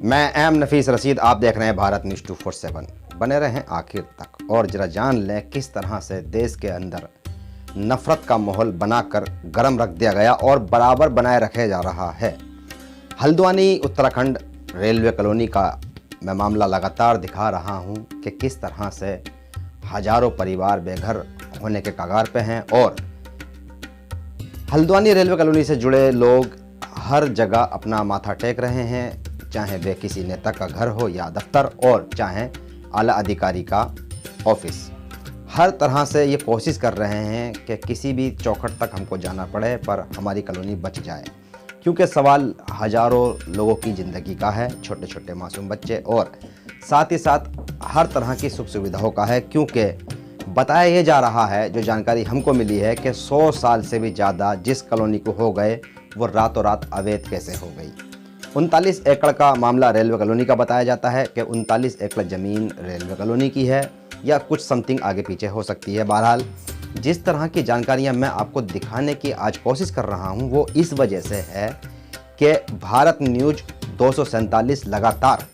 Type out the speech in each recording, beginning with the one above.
मैं एम नफीस रशीद, आप देख रहे हैं भारत न्यूज़ 247। बने रहें आखिर तक और जरा जान लें किस तरह से देश के अंदर नफरत का माहौल बनाकर गर्म रख दिया गया और बराबर बनाए रखे जा रहा है। हल्द्वानी उत्तराखंड रेलवे कॉलोनी का मैं मामला लगातार दिखा रहा हूं कि किस तरह से हजारों परिवार बेघर होने के कगार पे हैं और हल्द्वानी रेलवे कॉलोनी से जुड़े लोग हर जगह अपना माथा टेक रहे हैं, चाहे वे किसी नेता का घर हो या दफ्तर और चाहे आला अधिकारी का ऑफिस। हर तरह से ये कोशिश कर रहे हैं कि किसी भी चौखट तक हमको जाना पड़े पर हमारी कॉलोनी बच जाए, क्योंकि सवाल हजारों लोगों की ज़िंदगी का है, छोटे छोटे मासूम बच्चे और साथ ही साथ हर तरह की सुख सुविधाओं का है। क्योंकि बताया ये जा रहा है, जो जानकारी हमको मिली है कि 100 साल से भी ज़्यादा जिस कॉलोनी को हो गए वो रातों रात अवैध कैसे हो गई। 39 एकड़ का मामला रेलवे कॉलोनी का बताया जाता है कि 39 एकड़ ज़मीन रेलवे कॉलोनी की है या कुछ समथिंग आगे पीछे हो सकती है। बहरहाल जिस तरह की जानकारियां मैं आपको दिखाने की आज कोशिश कर रहा हूं वो इस वजह से है कि भारत न्यूज़ 247 लगातार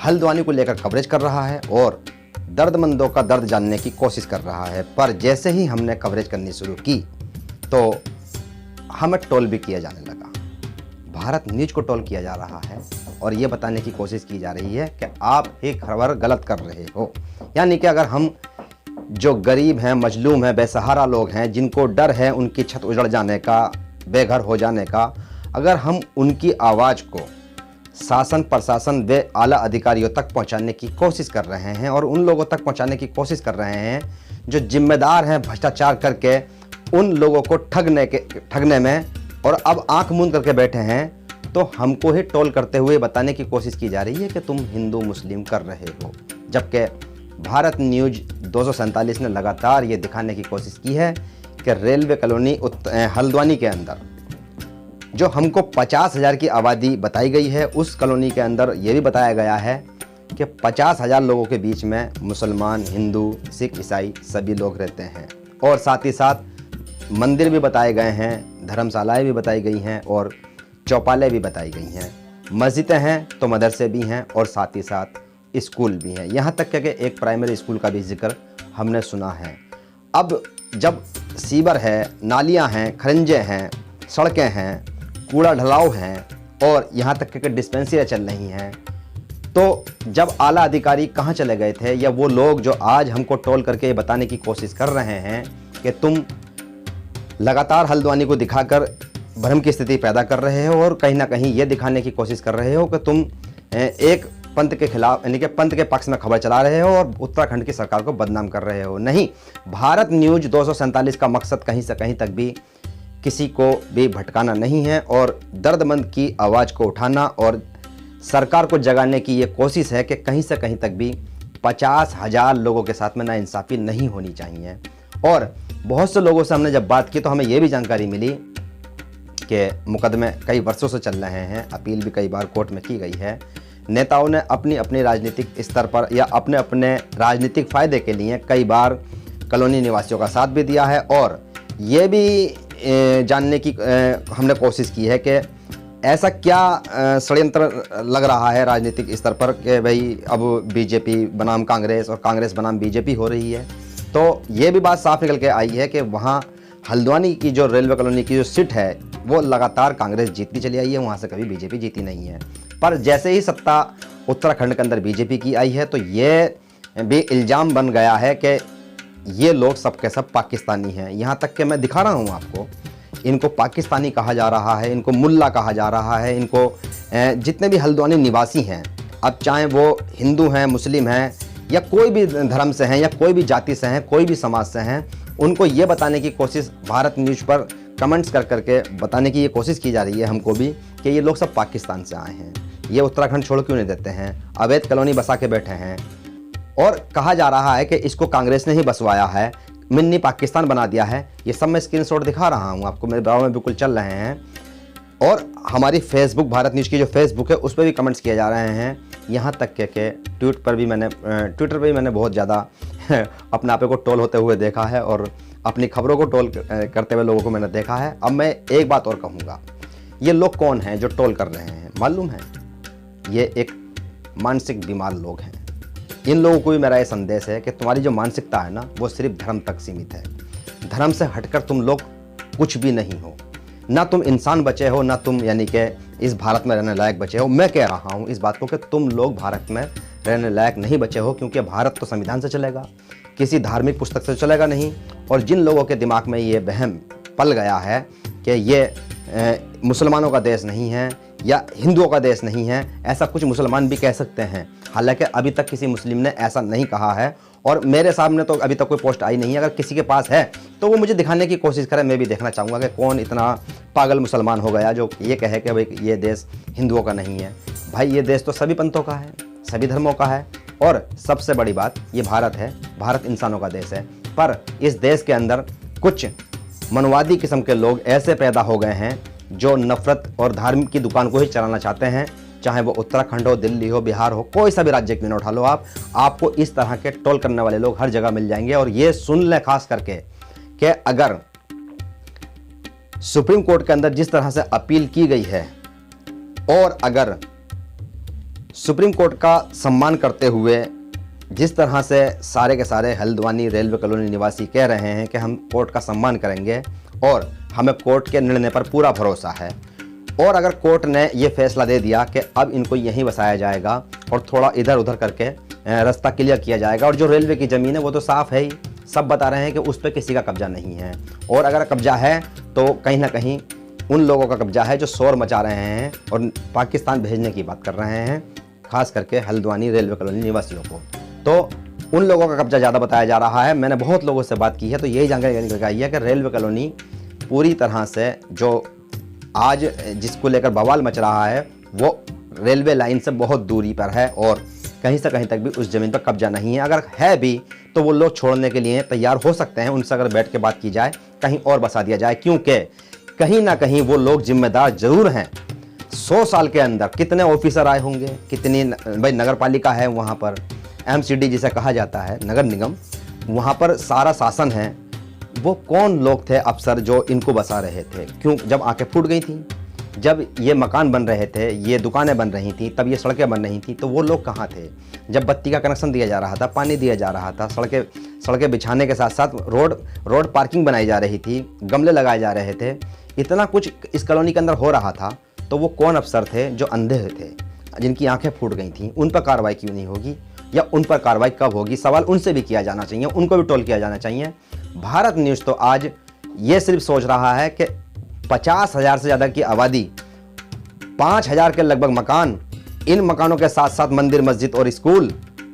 हल्द्वानी को लेकर कवरेज कर रहा है और दर्दमंदों का दर्द जानने की कोशिश कर रहा है। पर जैसे ही हमने कवरेज करनी शुरू की तो हमें टोल भी किया जाने लगा। भारत न्यूज़ को टोल किया जा रहा है और ये बताने की कोशिश की जा रही है कि आप ही खबर गलत कर रहे हो। यानी कि अगर हम जो गरीब हैं, मजलूम हैं, बेसहारा लोग हैं, जिनको डर है उनकी छत उजड़ जाने का, बेघर हो जाने का, अगर हम उनकी आवाज़ को शासन प्रशासन व आला अधिकारियों तक पहुंचाने की कोशिश कर रहे हैं और उन लोगों तक पहुंचाने की कोशिश कर रहे हैं जो जिम्मेदार हैं भ्रष्टाचार करके उन लोगों को ठगने में और अब आंख मूंद करके बैठे हैं, तो हमको ही टोल करते हुए बताने की कोशिश की जा रही है कि तुम हिंदू मुस्लिम कर रहे हो। जबकि भारत न्यूज़ 247 ने लगातार ये दिखाने की कोशिश की है कि रेलवे कॉलोनी हल्द्वानी के अंदर जो हमको 50,000 की आबादी बताई गई है, उस कॉलोनी के अंदर ये भी बताया गया है कि 50,000 लोगों के बीच में मुसलमान, हिंदू, सिख, ईसाई सभी लोग रहते हैं और साथ ही साथ मंदिर भी बताए गए हैं, धर्मशालाएं भी बताई गई हैं और चौपालें भी बताई गई हैं, मस्जिदें हैं तो मदरसे भी हैं और साथ ही साथ स्कूल भी हैं। यहाँ तक कि एक प्राइमरी स्कूल का भी जिक्र हमने सुना है। अब जब सीवर है, नालियाँ हैं, खरंजे हैं, सड़कें हैं, कूड़ा ढलाव हैं और यहाँ तक कि डिस्पेंसरियाँ चल रही हैं, तो जब आला अधिकारी कहाँ चले गए थे या वो लोग जो आज हमको टोल करके ये बताने की कोशिश कर रहे हैं कि तुम लगातार हल्द्वानी को दिखाकर भ्रम की स्थिति पैदा कर रहे हो और कहीं ना कहीं ये दिखाने की कोशिश कर रहे हो कि तुम एक पंथ के खिलाफ यानी कि पंथ के पक्ष में खबर चला रहे हो और उत्तराखंड की सरकार को बदनाम कर रहे हो। नहीं, भारत न्यूज़ 247 का मकसद कहीं से कहीं तक भी किसी को भी भटकाना नहीं है और दर्दमंद की आवाज़ को उठाना और सरकार को जगाने की ये कोशिश है कि कहीं से कहीं तक भी 50,000 लोगों के साथ में नाइंसाफ़ी नहीं होनी चाहिए। और बहुत से लोगों से हमने जब बात की तो हमें ये भी जानकारी मिली कि मुकदमे कई वर्षों से चल रहे हैं, अपील भी कई बार कोर्ट में की गई है। नेताओं ने अपनी अपनी राजनीतिक स्तर पर या अपने अपने राजनीतिक फ़ायदे के लिए कई बार कॉलोनी निवासियों का साथ भी दिया है और ये भी जानने की हमने कोशिश की है कि ऐसा क्या षड्यंत्र लग रहा है राजनीतिक स्तर पर कि भाई अब बीजेपी बनाम कांग्रेस और कांग्रेस बनाम बीजेपी हो रही है। तो ये भी बात साफ निकल के आई है कि वहाँ हल्द्वानी की जो रेलवे कॉलोनी की जो सीट है वो लगातार कांग्रेस जीतती चली आई है, वहाँ से कभी बीजेपी जीती नहीं है। पर जैसे ही सत्ता उत्तराखंड के अंदर बीजेपी की आई है तो ये भी इल्ज़ाम बन गया है कि ये लोग सब के सब पाकिस्तानी हैं। यहाँ तक कि मैं दिखा रहा हूँ आपको, इनको पाकिस्तानी कहा जा रहा है, इनको मुल्ला कहा जा रहा है, इनको जितने भी हल्द्वानी निवासी हैं, अब चाहे वो हिंदू हैं, मुस्लिम हैं या कोई भी धर्म से हैं या कोई भी जाति से हैं, कोई भी समाज से हैं, उनको ये बताने की कोशिश भारत न्यूज़ पर कमेंट्स कर करके बताने की ये कोशिश की जा रही है हमको भी कि ये लोग सब पाकिस्तान से आए हैं, ये उत्तराखंड छोड़ क्यों नहीं देते हैं, अवैध कॉलोनी बसा के बैठे हैं। और कहा जा रहा है कि इसको कांग्रेस ने ही बसवाया है, मिनी पाकिस्तान बना दिया है। ये सब मैं स्क्रीनशॉट दिखा रहा हूँ आपको, मेरे ब्राउज़र में बिल्कुल चल रहे हैं। और हमारी फेसबुक, भारत न्यूज़ की जो फेसबुक है उस पर भी कमेंट्स किए जा रहे हैं। यहाँ तक के ट्विटर पर भी मैंने बहुत ज़्यादा अपने आप को ट्रोल होते हुए देखा है और अपनी खबरों को ट्रोल करते हुए लोगों को मैंने देखा है। अब मैं एक बात और कहूँगा, ये लोग कौन हैं जो ट्रोल कर रहे हैं मालूम है? ये एक मानसिक बीमार लोग हैं। इन लोगों को भी मेरा ये संदेश है कि तुम्हारी जो मानसिकता है ना, वो सिर्फ धर्म तक सीमित है। धर्म से हटकर तुम लोग कुछ भी नहीं हो, ना तुम इंसान बचे हो, ना तुम यानी कि इस भारत में रहने लायक बचे हो। मैं कह रहा हूँ इस बात को कि तुम लोग भारत में रहने लायक नहीं बचे हो, क्योंकि भारत तो संविधान से चलेगा, किसी धार्मिक पुस्तक से चलेगा नहीं। और जिन लोगों के दिमाग में ये वहम पल गया है कि ये मुसलमानों का देश नहीं है या हिंदुओं का देश नहीं है, ऐसा कुछ मुसलमान भी कह सकते हैं, हालांकि अभी तक किसी मुस्लिम ने ऐसा नहीं कहा है और मेरे सामने तो अभी तक कोई पोस्ट आई नहीं है। अगर किसी के पास है तो वो मुझे दिखाने की कोशिश करे, मैं भी देखना चाहूँगा कि कौन इतना पागल मुसलमान हो गया जो ये कहे कि भाई ये देश हिंदुओं का नहीं है। भाई ये देश तो सभी पंथों का है, सभी धर्मों का है, और सबसे बड़ी बात ये भारत है, भारत इंसानों का देश है। पर इस देश के अंदर कुछ मनवादी किस्म के लोग ऐसे पैदा हो गए हैं जो नफरत और धार्मिक की दुकान को ही चलाना चाहते हैं, चाहे वो उत्तराखंड हो, दिल्ली हो, बिहार हो, कोई सा भी राज्य क्यों ना उठा लो आप, आपको इस तरह के ट्रोल करने वाले लोग हर जगह मिल जाएंगे। और ये सुन लें खास करके कि अगर सुप्रीम कोर्ट के अंदर जिस तरह से अपील की गई है और अगर सुप्रीम कोर्ट का सम्मान करते हुए जिस तरह से सारे के सारे हल्द्वानी रेलवे कॉलोनी निवासी कह रहे हैं कि हम कोर्ट का सम्मान करेंगे और हमें कोर्ट के निर्णय पर पूरा भरोसा है, और अगर कोर्ट ने ये फैसला दे दिया कि अब इनको यहीं बसाया जाएगा और थोड़ा इधर उधर करके रास्ता क्लियर किया जाएगा, और जो रेलवे की ज़मीन है वो तो साफ़ है ही, सब बता रहे हैं कि उस पर किसी का कब्जा नहीं है, और अगर कब्जा है तो कहीं ना कहीं उन लोगों का कब्जा है जो शोर मचा रहे हैं और पाकिस्तान भेजने की बात कर रहे हैं, खास करके हल्द्वानी रेलवे कॉलोनी निवासियों को। तो उन लोगों का कब्जा ज़्यादा बताया जा रहा है। मैंने बहुत लोगों से बात की है तो यही जानकारी निकल आई है कि रेलवे कॉलोनी पूरी तरह से जो आज जिसको लेकर बवाल मच रहा है वो रेलवे लाइन से बहुत दूरी पर है और कहीं से कहीं तक भी उस ज़मीन पर कब्जा नहीं है। अगर है भी तो वो लोग छोड़ने के लिए तैयार हो सकते हैं, उनसे अगर बैठ के बात की जाए कहीं और बसा दिया जाए, क्योंकि कहीं ना कहीं वो लोग जिम्मेदार ज़रूर हैं। 100 साल के अंदर कितने ऑफिसर आए होंगे, कितनी भाई नगर पालिका है वहाँ पर, MCD जिसे कहा जाता है नगर निगम, वहाँ पर सारा शासन है। वो कौन लोग थे अफसर जो इनको बसा रहे थे? क्यों जब आंखें फूट गई थी, जब ये मकान बन रहे थे, ये दुकानें बन रही थी, तब ये सड़कें बन रही थी, तो वो लोग कहाँ थे? जब बत्ती का कनेक्शन दिया जा रहा था, पानी दिया जा रहा था, सड़कें बिछाने के साथ साथ रोड पार्किंग बनाई जा रही थी, गमले लगाए जा रहे थे, इतना कुछ इस कॉलोनी के अंदर हो रहा था, तो वो कौन अफसर थे जो अंधे थे, जिनकी आंखें फूट गई थी? उन पर कार्रवाई क्यों नहीं होगी या उन पर कार्रवाई कब होगी? सवाल उनसे भी किया जाना चाहिए, उनको भी ट्रोल किया जाना चाहिए। भारत न्यूज़ तो आज ये सिर्फ सोच रहा है कि 50,000 से ज़्यादा की आबादी, 5,000 के लगभग मकान, इन मकानों के साथ साथ मंदिर, मस्जिद और स्कूल,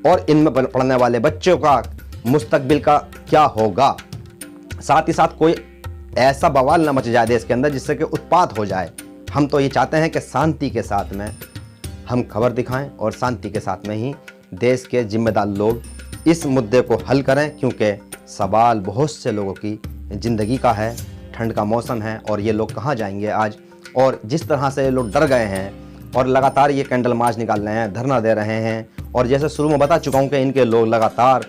और इनमें पढ़ने वाले बच्चों का मुस्तकबिल का क्या होगा। साथ ही साथ कोई ऐसा बवाल न मच जाए देश के अंदर जिससे कि उत्पात हो जाए। हम तो ये चाहते हैं कि शांति के साथ में हम खबर दिखाएं और शांति के साथ में ही देश के जिम्मेदार लोग इस मुद्दे को हल करें, क्योंकि सवाल बहुत से लोगों की ज़िंदगी का है। ठंड का मौसम है और ये लोग कहाँ जाएंगे आज? और जिस तरह से ये लोग डर गए हैं और लगातार ये कैंडल मार्च निकाल रहे हैं, धरना दे रहे हैं, और जैसे शुरू में बता चुका हूँ कि इनके लोग लगातार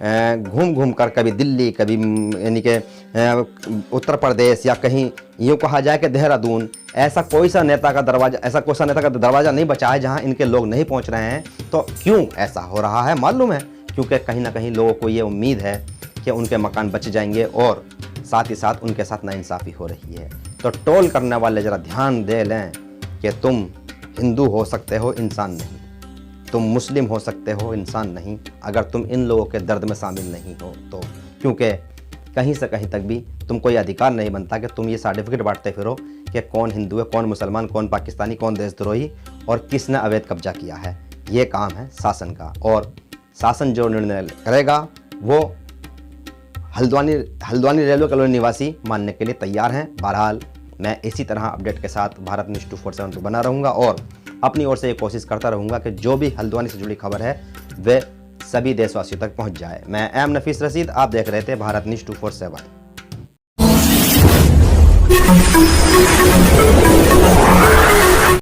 घूम घूम कर कभी दिल्ली, कभी यानी कि उत्तर प्रदेश, या कहीं यूँ कहा जाए कि देहरादून, ऐसा कोई सा नेता का दरवाज़ा नहीं बचा है जहाँ इनके लोग नहीं पहुँच रहे हैं। तो क्यों ऐसा हो रहा है मालूम है? क्योंकि कहीं ना कहीं लोगों को ये उम्मीद है कि उनके मकान बच जाएंगे और साथ ही साथ उनके साथ नाइंसाफ़ी हो रही है। तो ट्रोल करने वाले ज़रा ध्यान दे लें कि तुम हिंदू हो सकते हो, इंसान नहीं। तुम मुस्लिम हो सकते हो, इंसान नहीं, अगर तुम इन लोगों के दर्द में शामिल नहीं हो तो। क्योंकि कहीं से कहीं तक भी तुम कोई अधिकार नहीं बनता कि तुम ये सर्टिफिकेट बांटते फिरो कि कौन हिंदू है, कौन मुसलमान, कौन पाकिस्तानी, कौन देशद्रोही और किसने अवैध कब्जा किया है। ये काम है शासन का, और शासन जो निर्णय करेगा वो हल्द्वानी रेलवे कॉलोनी निवासी मानने के लिए तैयार हैं। बहरहाल मैं इसी तरह अपडेट के साथ भारत न्यूज़ 247 पर बना रहूँगा और अपनी ओर से ये कोशिश करता रहूँगा कि जो भी हल्द्वानी से जुड़ी खबर है वे सभी देशवासियों तक पहुँच जाए। मैं एम नफीस रशीद, आप देख रहे थे भारत न्यूज़ 247।